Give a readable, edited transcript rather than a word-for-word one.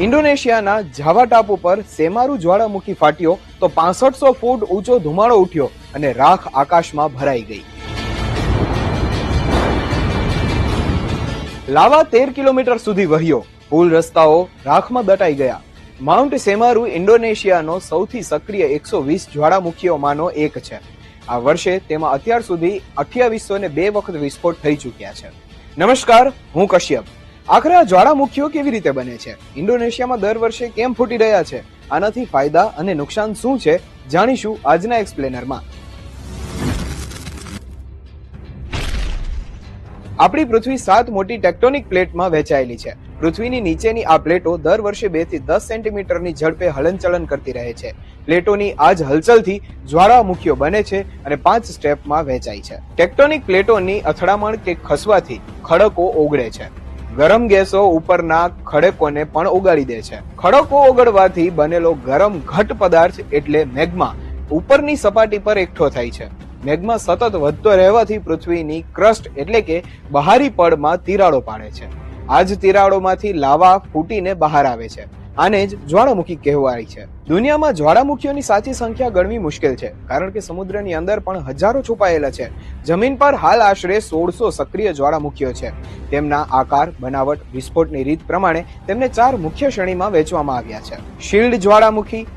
ઇન્ડોનેશિયાના જાવા ટાપુ પર સેમારુ જ્વાળામુખી ફાટ્યો તો 6500 ફૂટ ઊંચો ધુમાડો ઉઠ્યો અને રાખ આકાશમાં ભરાઈ ગઈ. લાવા 13 કિલોમીટર સુધી વહ્યો. પુલ રસ્તાઓ રાખમાં દટાઈ ગયા. માઉન્ટ સેમારુ ઇન્ડોનેશિયાનો સૌથી સક્રિય 120 જ્વાળામુખીઓમાંનો એક છે. આ વર્ષે તેમાં અત્યાર સુધી 2802 વખત વિસ્ફોટ થઈ ચૂક્યા છે. નમસ્કાર, હું કશ્યપ. આખરે આ જ્વાળામુખીઓ કેવી રીતે બને છે? ઇન્ડોનેશિયામાં દર વર્ષે કેમ ફૂટી રહ્યા છે? આનાથી ફાયદા અને નુકસાન શું છે જાણીશું આજના એક્સપ્લેનરમાં. આપણી પૃથ્વી 7 મોટી ટેક્ટોનિક પ્લેટમાં વહેંચાયેલી છે. પૃથ્વીની નીચેની આ પ્લેટો દર વર્ષે 2 થી 10 સેન્ટીમીટરની ઝડપે હલનચલન કરતી રહે છે. પ્લેટોની આ જ હલચલથી જ્વાળામુખીઓ બને છે અને 5 સ્ટેપમાં વહેંચાય છે. ટેક્ટોનિક પ્લેટોની અથડામણ કે ખસવાથી ખડકો ઓગળે છે. ગરમ ગેસો ઉપરના ખડકોને પણ ઓગાળી દે છે. ખડકો ઓગળવાથી બનેલો ગરમ ઘટ પદાર્થ એટલે મેગ્મા ઉપરની સપાટી પર એકઠો થાય છે. મેગ્મા સતત વધતો રહેવાથી પૃથ્વીની ક્રસ્ટ એટલે કે બહારી પડમાં તિરાડો પાડે છે. આ જ તિરાડોમાંથી લાવા ફૂટીને બહાર આવે છે. આને જ જ્વાળામુખી કહેવાય છે. દુનિયામાં જ્વાળામુખીઓની સાચી સંખ્યા ગણવી મુશ્કેલ છે, કારણ કે સમુદ્રની અંદર પણ હજારો છુપાયેલા છે. જમીન પર હાલ આશરે 1600 સક્રિય જ્વાળામુખીઓ છે. તેમના આકાર, બનાવટ, વિસ્ફોટની રીત પ્રમાણે તેમને 4 મુખ્ય શ્રેણીમાં વહેંચવામાં આવ્યા છે. શિલ્ડ જ્વાળામુખી,